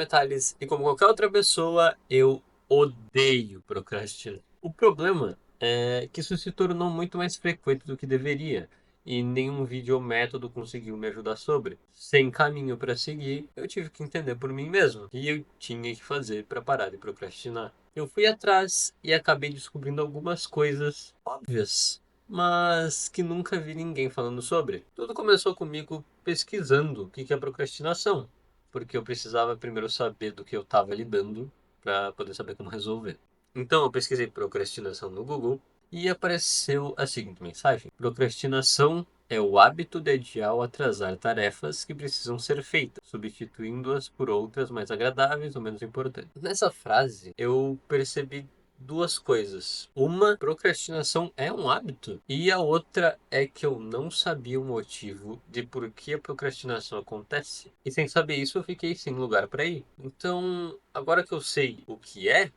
nome é Thales e como qualquer outra pessoa, eu odeio procrastinar. O problema é que isso se tornou muito mais frequente do que deveria e nenhum vídeo ou método conseguiu me ajudar sobre. Sem caminho para seguir, eu tive que entender por mim mesmo o que eu tinha que fazer para parar de procrastinar. Eu fui atrás e acabei descobrindo algumas coisas óbvias, mas que nunca vi ninguém falando sobre. Tudo começou comigo pesquisando o que é procrastinação, porque eu precisava primeiro saber do que eu estava lidando para poder saber como resolver. Então eu pesquisei procrastinação no Google e apareceu a seguinte mensagem: procrastinação é o hábito de adiar ou atrasar tarefas que precisam ser feitas, substituindo-as por outras mais agradáveis ou menos importantes. Nessa frase, eu percebi duas coisas. Uma, procrastinação é um hábito, e a outra é que eu não sabia o motivo de por que a procrastinação acontece. E sem saber isso, eu fiquei sem lugar para ir. Então, agora que eu sei o que é,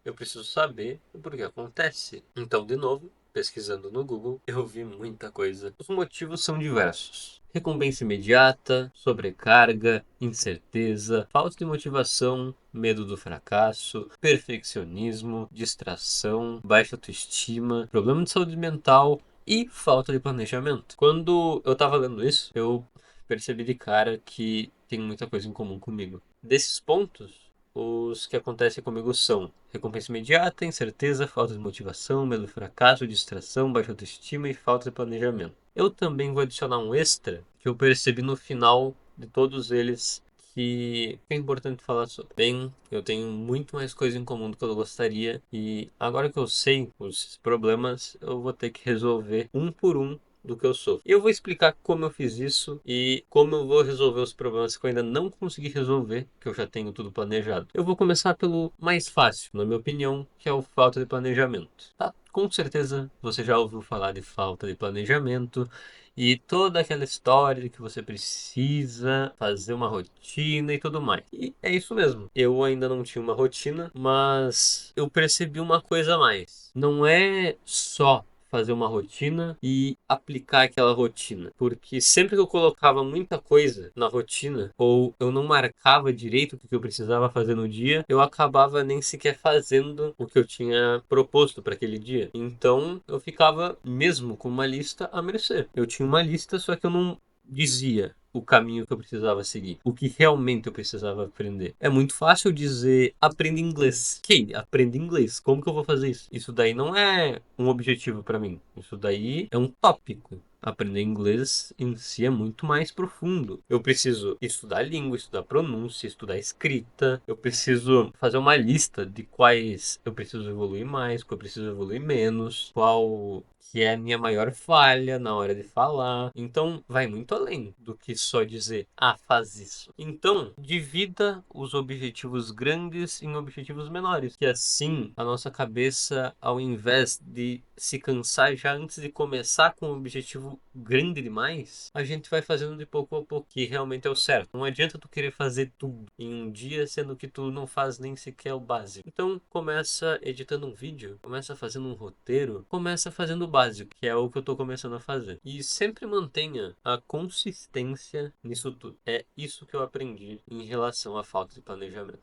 eu preciso saber o porquê acontece. Então, de novo, pesquisando no Google, eu vi muita coisa. Os motivos são diversos: recompensa imediata, sobrecarga, incerteza, falta de motivação, medo do fracasso, perfeccionismo, distração, baixa autoestima, problema de saúde mental e falta de planejamento. Quando eu tava lendo isso, eu percebi de cara que tem muita coisa em comum comigo. Desses pontos, os que acontecem comigo são recompensa imediata, incerteza, falta de motivação, medo do fracasso, distração, baixa autoestima e falta de planejamento. Eu também vou adicionar um extra que eu percebi no final de todos eles que é importante falar sobre. Bem, eu tenho muito mais coisa em comum do que eu gostaria e agora que eu sei os problemas, eu vou ter que resolver um por um do que eu sou. E eu vou explicar como eu fiz isso e como eu vou resolver os problemas que eu ainda não consegui resolver, que eu já tenho tudo planejado. Eu vou começar pelo mais fácil, na minha opinião, que é o falta de planejamento. Tá? Com certeza você já ouviu falar de falta de planejamento e toda aquela história de que você precisa fazer uma rotina e tudo mais. E é isso mesmo. Eu ainda não tinha uma rotina, mas eu percebi uma coisa a mais. Não é só fazer uma rotina e aplicar aquela rotina. Porque sempre que eu colocava muita coisa na rotina, ou eu não marcava direito o que eu precisava fazer no dia, eu acabava nem sequer fazendo o que eu tinha proposto para aquele dia. Então eu ficava mesmo com uma lista a mercê. Eu tinha uma lista, só que eu não dizia o caminho que eu precisava seguir, o que realmente eu precisava aprender. É muito fácil dizer aprenda inglês. Ok, aprenda inglês. Como que eu vou fazer isso? Isso daí não é um objetivo para mim. Isso daí é um tópico. Aprender inglês em si é muito mais profundo. Eu preciso estudar língua, estudar pronúncia, estudar escrita. Eu preciso fazer uma lista de quais eu preciso evoluir mais, qual eu preciso evoluir menos, qual que é a minha maior falha na hora de falar. Então, vai muito além do que só dizer, ah, faz isso. Então, divida os objetivos grandes em objetivos menores, que assim a nossa cabeça, ao invés de se cansar já antes de começar com um objetivo grande demais, a gente vai fazendo de pouco a pouco, que realmente é o certo. Não adianta tu querer fazer tudo em um dia, sendo que tu não faz nem sequer o básico. Então, começa editando um vídeo, começa fazendo um roteiro, começa fazendo o básico, que é o que eu tô começando a fazer. E sempre mantenha a consistência nisso tudo. É isso que eu aprendi em relação à falta de planejamento.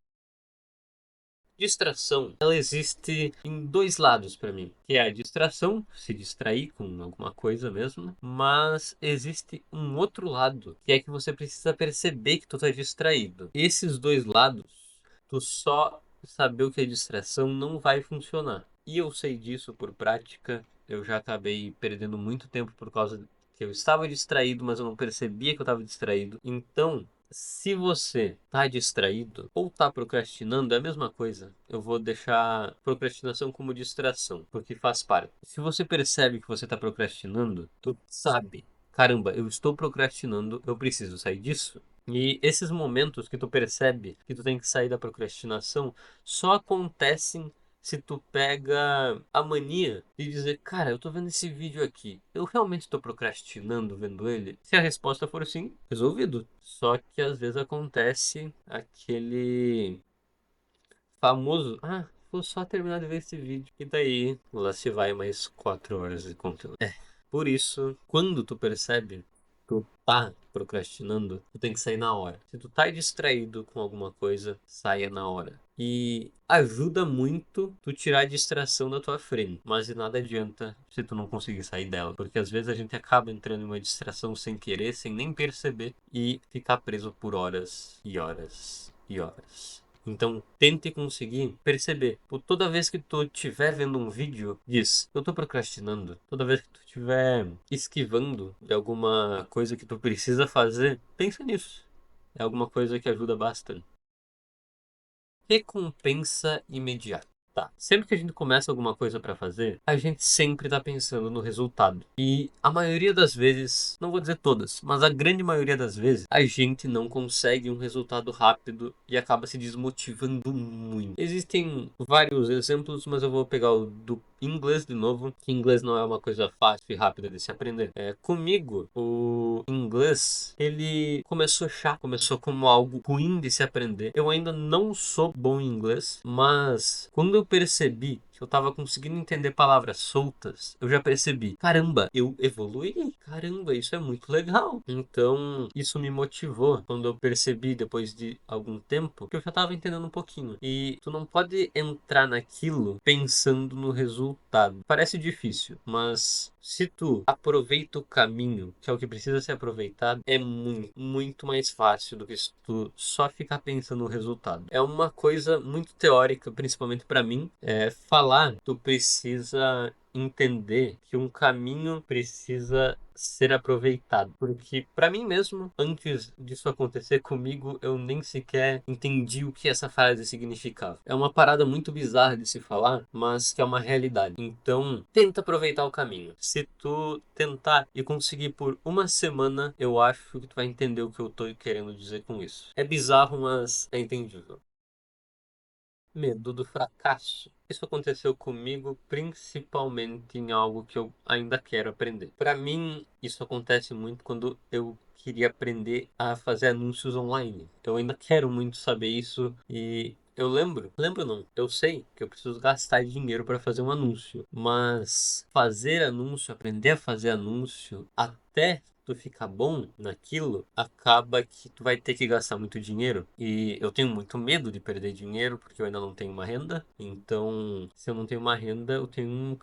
Distração, ela existe em dois lados para mim, que é a distração, se distrair com alguma coisa mesmo, mas existe um outro lado, que é que você precisa perceber que tu tá distraído. Esses dois lados, tu só saber o que é distração não vai funcionar. E eu sei disso por prática, eu já acabei perdendo muito tempo por causa que eu estava distraído, mas eu não percebia que eu estava distraído. Então, se você tá distraído ou tá procrastinando, é a mesma coisa. Eu vou deixar procrastinação como distração, porque faz parte. Se você percebe que você tá procrastinando, tu sabe, caramba, eu estou procrastinando, eu preciso sair disso. E esses momentos que tu percebe que tu tem que sair da procrastinação só acontecem se tu pega a mania de dizer, cara, eu tô vendo esse vídeo aqui, eu realmente tô procrastinando vendo ele? Se a resposta for sim, resolvido. Só que às vezes acontece aquele famoso, ah, vou só terminar de ver esse vídeo. E daí, lá se vai mais 4 horas de conteúdo. É, por isso, quando tu percebe tu tá procrastinando, tu tem que sair na hora. Se tu tá distraído com alguma coisa, saia na hora. E ajuda muito tu tirar a distração da tua frente. Mas de nada adianta se tu não conseguir sair dela. Porque às vezes a gente acaba entrando em uma distração sem querer, sem nem perceber. E ficar preso por horas e horas e horas. Então, tente conseguir perceber. Por toda vez que tu estiver vendo um vídeo, diz: eu tô procrastinando. Toda vez que tu estiver esquivando de alguma coisa que tu precisa fazer, pensa nisso. É alguma coisa que ajuda bastante. Recompensa imediata. Tá. Sempre que a gente começa alguma coisa pra fazer, a gente sempre tá pensando no resultado. E a maioria das vezes, não vou dizer todas, mas a grande maioria das vezes, a gente não consegue um resultado rápido e acaba se desmotivando muito. Existem vários exemplos, mas eu vou pegar o do inglês de novo, que inglês não é uma coisa fácil e rápida de se aprender. Comigo, o inglês, ele começou chato, começou como algo ruim de se aprender. Eu ainda não sou bom em inglês, mas quando eu percebi que eu tava conseguindo entender palavras soltas, eu já percebi, caramba, eu evoluí, caramba, isso é muito legal. Então, isso me motivou quando eu percebi depois de algum tempo que eu já tava entendendo um pouquinho. E tu não pode entrar naquilo pensando no resultado. Parece difícil, mas se tu aproveita o caminho, que é o que precisa ser aproveitado, é muito, muito mais fácil do que se tu só ficar pensando no resultado. É uma coisa muito teórica, principalmente para mim. Falar, tu precisa entender que um caminho precisa ser aproveitado. Porque para mim mesmo, antes disso acontecer comigo, eu nem sequer entendi o que essa frase significava. É uma parada muito bizarra de se falar, mas que é uma realidade. Então, tenta aproveitar o caminho. Se tu tentar e conseguir por uma semana, eu acho que tu vai entender o que eu tô querendo dizer com isso. É bizarro, mas é entendível. Medo do fracasso. Isso aconteceu comigo principalmente em algo que eu ainda quero aprender. Para mim, isso acontece muito quando eu queria aprender a fazer anúncios online. Eu ainda quero muito saber isso e lembro não, eu sei que eu preciso gastar dinheiro para fazer um anúncio, mas fazer anúncio, aprender a fazer anúncio até tu ficar bom naquilo, acaba que tu vai ter que gastar muito dinheiro. E eu tenho muito medo de perder dinheiro, porque eu ainda não tenho uma renda. Então, se eu não tenho uma renda, eu tenho um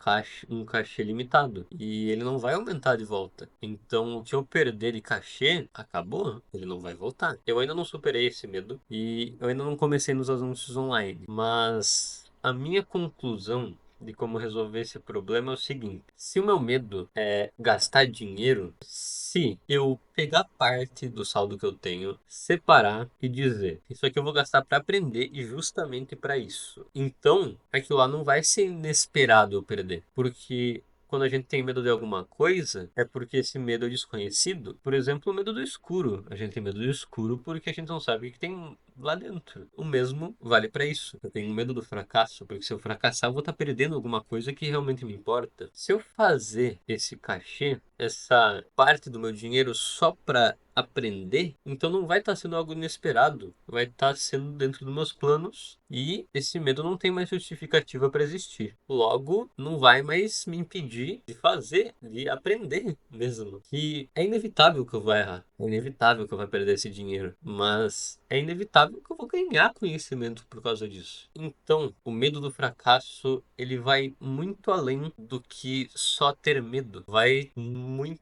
cachê limitado. E ele não vai aumentar de volta. Então, o que eu perder de cachê, acabou. Ele não vai voltar. Eu ainda não superei esse medo. E eu ainda não comecei nos anúncios online. Mas a minha conclusão de como resolver esse problema é o seguinte: se o meu medo é gastar dinheiro, se eu pegar parte do saldo que eu tenho, separar e dizer, isso aqui eu vou gastar para aprender e justamente para isso. Então, aquilo lá não vai ser inesperado eu perder, porque quando a gente tem medo de alguma coisa, é porque esse medo é desconhecido. Por exemplo, o medo do escuro. A gente tem medo do escuro porque a gente não sabe o que tem lá dentro. O mesmo vale para isso. Eu tenho medo do fracasso, porque se eu fracassar, eu vou estar perdendo alguma coisa que realmente me importa. Se eu fazer esse cachê, essa parte do meu dinheiro só para aprender, então não vai estar sendo algo inesperado, vai estar sendo dentro dos meus planos e esse medo não tem mais justificativa para existir. Logo, não vai mais me impedir de fazer, de aprender mesmo. Que é inevitável que eu vou errar, é inevitável que eu vou perder esse dinheiro, mas é inevitável que eu vou ganhar conhecimento por causa disso. Então, o medo do fracasso, ele vai muito além do que só ter medo, vai muito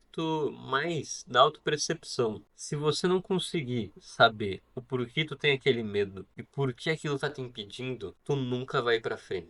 mais da autopercepção. Se você não conseguir saber o porquê tu tem aquele medo e por que aquilo tá te impedindo, tu nunca vai pra frente.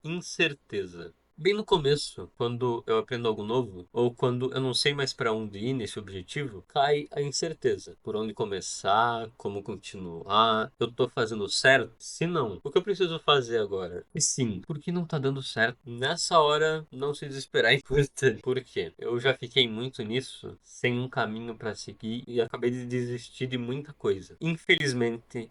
Incerteza. Bem no começo, quando eu aprendo algo novo, ou quando eu não sei mais para onde ir nesse objetivo, cai a incerteza. Por onde começar, como continuar, eu tô fazendo certo? Se não, o que eu preciso fazer agora? E sim, por que não tá dando certo? Nessa hora, não se desesperar é importante. Por quê? Eu já fiquei muito nisso, sem um caminho para seguir e acabei de desistir de muita coisa. Infelizmente,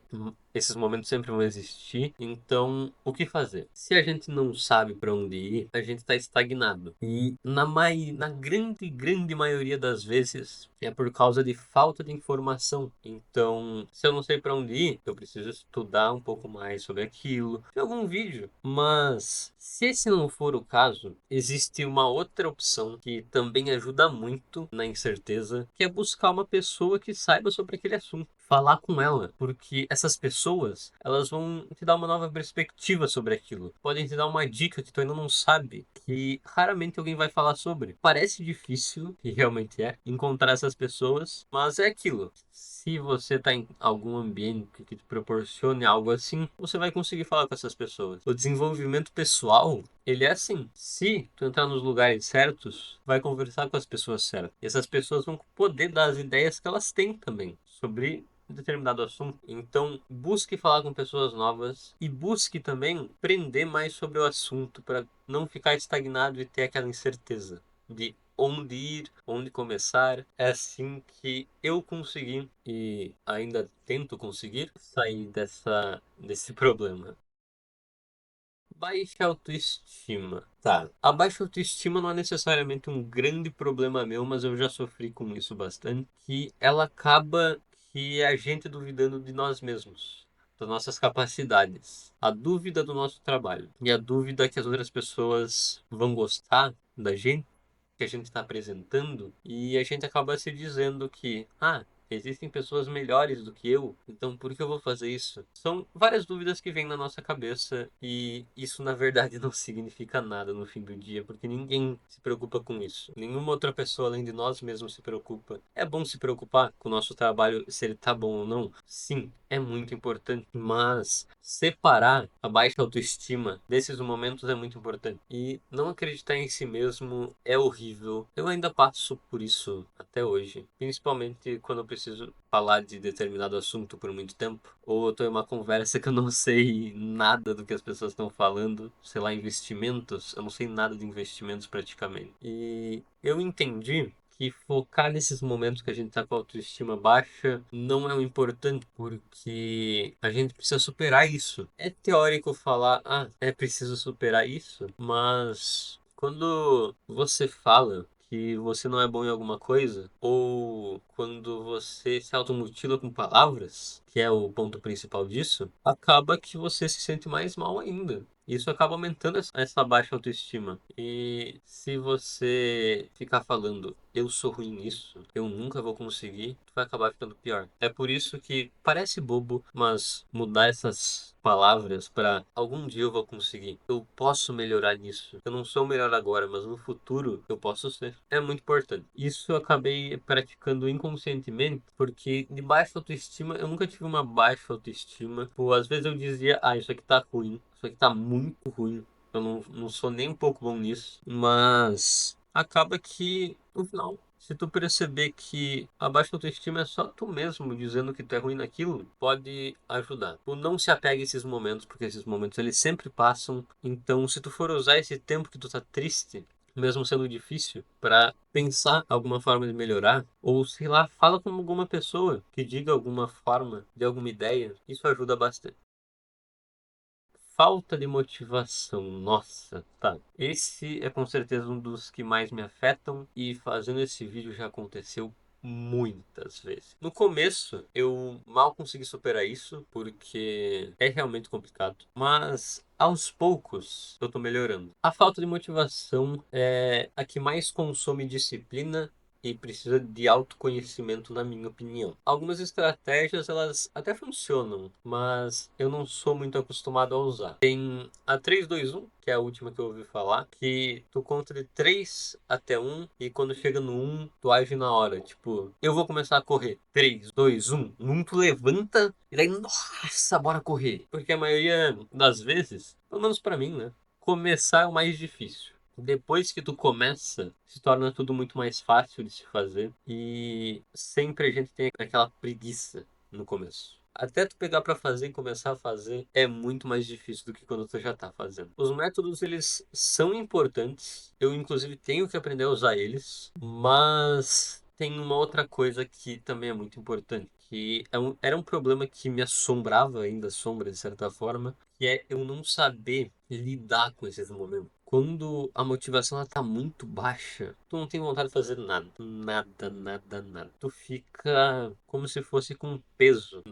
esses momentos sempre vão existir. Então, o que fazer? Se a gente não sabe para onde ir, a gente está estagnado. E na grande, grande maioria das vezes é por causa de falta de informação. Então, se eu não sei para onde ir, eu preciso estudar um pouco mais sobre aquilo, ver algum vídeo. Mas, se esse não for o caso, existe uma outra opção que também ajuda muito na incerteza, que é buscar uma pessoa que saiba sobre aquele assunto. Falar com ela, porque essas pessoas, elas vão te dar uma nova perspectiva sobre aquilo. Podem te dar uma dica que tu ainda não sabe, que raramente alguém vai falar sobre. Parece difícil, e realmente é, encontrar essas pessoas, mas é aquilo. Se você está em algum ambiente que te proporcione algo assim, você vai conseguir falar com essas pessoas. O desenvolvimento pessoal, ele é assim. Se tu entrar nos lugares certos, vai conversar com as pessoas certas. E essas pessoas vão poder dar as ideias que elas têm também sobre determinado assunto. Então, busque falar com pessoas novas e busque também aprender mais sobre o assunto para não ficar estagnado e ter aquela incerteza de onde ir, onde começar. É assim que eu consegui e ainda tento conseguir sair desse problema. Baixa autoestima. Tá. A baixa autoestima não é necessariamente um grande problema meu, mas eu já sofri com isso bastante. Que ela acaba que é a gente duvidando de nós mesmos, das nossas capacidades. A dúvida do nosso trabalho. E a dúvida que as outras pessoas vão gostar da gente, que a gente está apresentando. E a gente acaba se dizendo que, existem pessoas melhores do que eu, então por que eu vou fazer isso? São várias dúvidas que vêm na nossa cabeça e isso na verdade não significa nada no fim do dia, porque ninguém se preocupa com isso. Nenhuma outra pessoa além de nós mesmos se preocupa. É bom se preocupar com o nosso trabalho, se ele tá bom ou não? Sim, é muito importante, mas separar a baixa autoestima desses momentos é muito importante. E não acreditar em si mesmo é horrível. Eu ainda passo por isso até hoje, principalmente quando eu preciso falar de determinado assunto por muito tempo, ou eu tô em uma conversa que eu não sei nada do que as pessoas estão falando, sei lá, investimentos, eu não sei nada de investimentos praticamente. E eu entendi que focar nesses momentos que a gente tá com a autoestima baixa não é o importante, porque a gente precisa superar isso. É teórico falar, é preciso superar isso, mas quando você fala que você não é bom em alguma coisa, ou quando você se automutila com palavras, que é o ponto principal disso, acaba que você se sente mais mal ainda. Isso acaba aumentando essa baixa autoestima. E se você ficar falando, eu sou ruim nisso, eu nunca vou conseguir, tu vai acabar ficando pior. É por isso que parece bobo, mas mudar essas palavras para algum dia eu vou conseguir. Eu posso melhorar nisso. Eu não sou o melhor agora, mas no futuro eu posso ser. É muito importante. Isso eu acabei praticando inconscientemente, porque de baixa autoestima, eu nunca tive uma baixa autoestima. Pô, às vezes eu dizia, isso aqui tá ruim, isso aqui tá muito ruim. Eu não sou nem um pouco bom nisso. Mas acaba que, no final, se tu perceber que a baixa autoestima é só tu mesmo dizendo que tu é ruim naquilo, pode ajudar. Tu não se apegue a esses momentos, porque esses momentos eles sempre passam. Então, se tu for usar esse tempo que tu tá triste, mesmo sendo difícil, para pensar alguma forma de melhorar, ou sei lá, fala com alguma pessoa que diga alguma forma, de alguma ideia, isso ajuda bastante. Falta de motivação, nossa, tá. Esse é com certeza um dos que mais me afetam e fazendo esse vídeo já aconteceu muitas vezes. No começo eu mal consegui superar isso porque é realmente complicado, mas aos poucos eu tô melhorando. A falta de motivação é a que mais consome disciplina e precisa de autoconhecimento, na minha opinião. Algumas estratégias elas até funcionam, mas eu não sou muito acostumado a usar. Tem a 3-2-1, que é a última que eu ouvi falar, que tu conta de 3 até 1 e quando chega no 1, tu age na hora. Tipo, eu vou começar a correr. 3-2-1. No 1 tu levanta e daí, nossa, bora correr. Porque a maioria das vezes, pelo menos pra mim, né? Começar é o mais difícil. Depois que tu começa, se torna tudo muito mais fácil de se fazer e sempre a gente tem aquela preguiça no começo. Até tu pegar pra fazer e começar a fazer é muito mais difícil do que quando tu já tá fazendo. Os métodos eles são importantes, eu inclusive tenho que aprender a usar eles, mas tem uma outra coisa que também é muito importante, que era um problema que me assombrava, ainda assombra de certa forma, que é eu não saber lidar com esses momentos. Quando a motivação ela tá muito baixa, tu não tem vontade de fazer nada. Nada, nada, nada. Tu fica como se fosse com um peso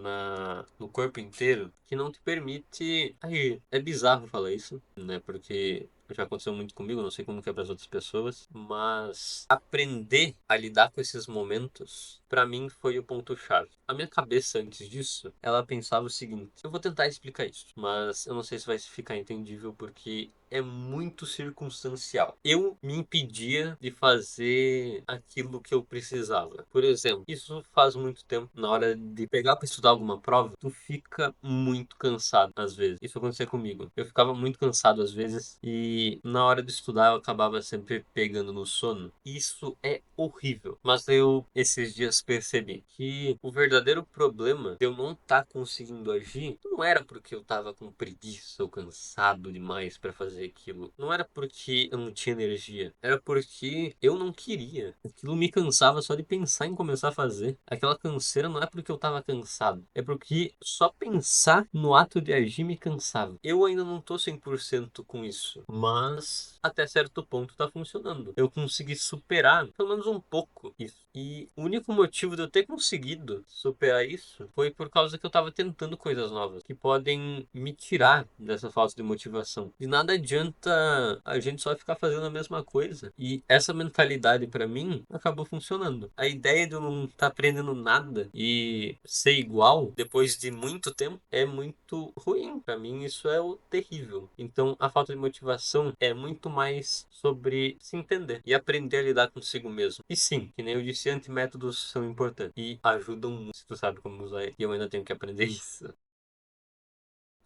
no corpo inteiro que não te permite agir. É bizarro falar isso, né? Porque já aconteceu muito comigo, não sei como que é para as outras pessoas, mas aprender a lidar com esses momentos, para mim foi o ponto chave. A minha cabeça antes disso, ela pensava o seguinte: eu vou tentar explicar isso, mas eu não sei se vai ficar entendível porque é muito circunstancial. Eu me impedia de fazer aquilo que eu precisava. Por exemplo, isso faz muito tempo. Na hora de pegar para estudar alguma prova, tu fica muito cansado às vezes. Isso acontecia comigo. Eu ficava muito cansado às vezes e na hora de estudar eu acabava sempre pegando no sono. Isso é horrível. Mas eu esses dias percebi que o verdadeiro problema de eu não estar conseguindo agir não era porque eu estava com preguiça ou cansado demais para fazer aquilo. Não era porque eu não tinha energia. Era porque eu não queria. Aquilo me cansava só de pensar em começar a fazer. Aquela canseira não é porque eu estava cansado. É porque só pensar no ato de agir me cansava. Eu ainda não tô 100% com isso. Mas até certo ponto tá funcionando. Eu consegui superar pelo menos um pouco isso. E o único motivo de eu ter conseguido superar isso foi por causa que eu tava tentando coisas novas que podem me tirar dessa falta de motivação. De nada adianta a gente só ficar fazendo a mesma coisa. E essa mentalidade pra mim acabou funcionando. A ideia de eu não estar aprendendo nada e ser igual depois de muito tempo é muito ruim. Pra mim isso é o terrível. Então a falta de motivação é muito mais sobre se entender e aprender a lidar consigo mesmo. E sim, que nem eu disse, antimétodos são importantes e ajudam muito se tu sabe como usar. E eu ainda tenho que aprender isso.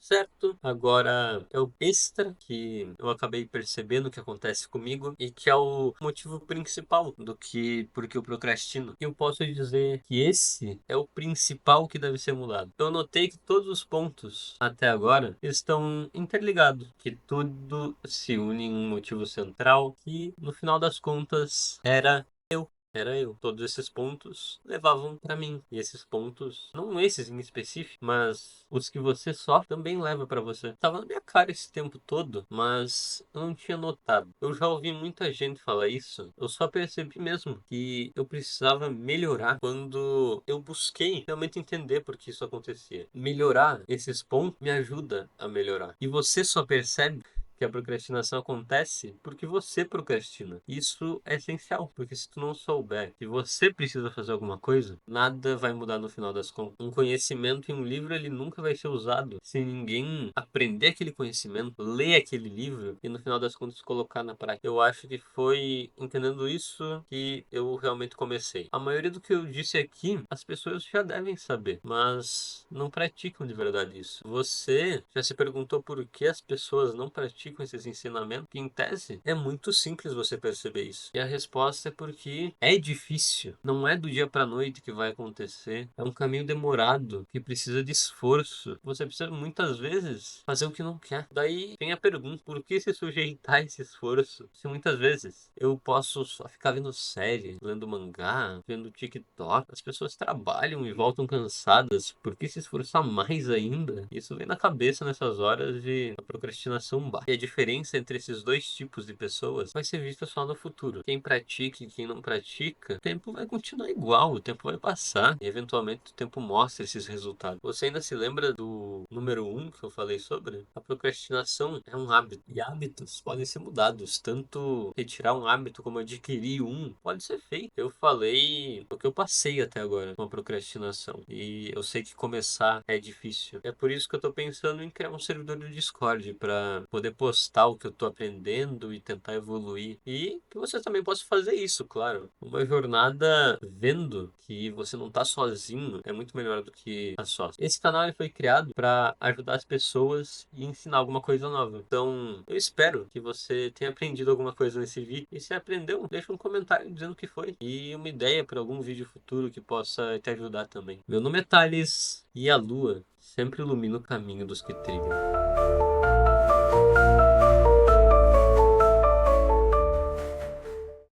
Certo? Agora é o extra que eu acabei percebendo que acontece comigo e que é o motivo principal do que porque eu procrastino. Eu posso dizer que esse é o principal que deve ser mudado. Eu notei que todos os pontos até agora estão interligados, que tudo se une em um motivo central que no final das contas era eu. Todos esses pontos levavam pra mim. E esses pontos, não esses em específico, mas os que você sofre também leva pra você. Tava na minha cara esse tempo todo, mas eu não tinha notado. Eu já ouvi muita gente falar isso. Eu só percebi mesmo que eu precisava melhorar quando eu busquei realmente entender por que isso acontecia. Melhorar esses pontos me ajuda a melhorar. E você só percebe que a procrastinação acontece porque você procrastina. Isso é essencial, porque se tu não souber que você precisa fazer alguma coisa, nada vai mudar no final das contas. Um conhecimento em um livro, ele nunca vai ser usado se ninguém aprender aquele conhecimento, ler aquele livro e no final das contas colocar na prática. Eu acho que foi entendendo isso que eu realmente comecei. A maioria do que eu disse aqui, as pessoas já devem saber, mas não praticam de verdade isso. Você já se perguntou por que as pessoas não praticam esses ensinamentos? Que em tese é muito simples você perceber isso. E a resposta é porque é difícil. Não é do dia para noite que vai acontecer. É um caminho demorado que precisa de esforço. Você precisa muitas vezes fazer o que não quer. Daí tem a pergunta: por que se sujeitar a esse esforço? Se muitas vezes eu posso só ficar vendo série, lendo mangá, vendo TikTok. As pessoas trabalham e voltam cansadas. Por que se esforçar mais ainda? Isso vem na cabeça nessas horas de a procrastinação baixa. E a diferença entre esses dois tipos de pessoas vai ser vista só no futuro. Quem pratica e quem não pratica, o tempo vai continuar igual, o tempo vai passar. E eventualmente o tempo mostra esses resultados. Você ainda se lembra do número um que eu falei sobre? A procrastinação é um hábito. E hábitos podem ser mudados. Tanto retirar um hábito como adquirir um pode ser feito. Eu falei o que eu passei até agora com a procrastinação. E eu sei que começar é difícil. É por isso que eu tô pensando em criar um servidor do Discord para poder postar o que eu tô aprendendo e tentar evoluir. E que você também possa fazer isso, claro. Uma jornada vendo que você não tá sozinho é muito melhor do que a sós. Esse canal ele foi criado para ajudar as pessoas e ensinar alguma coisa nova. Então, eu espero que você tenha aprendido alguma coisa nesse vídeo. E se aprendeu, deixa um comentário dizendo o que foi. E uma ideia para algum vídeo futuro que possa te ajudar também. Meu nome é Thales e a lua sempre ilumina o caminho dos que trilham.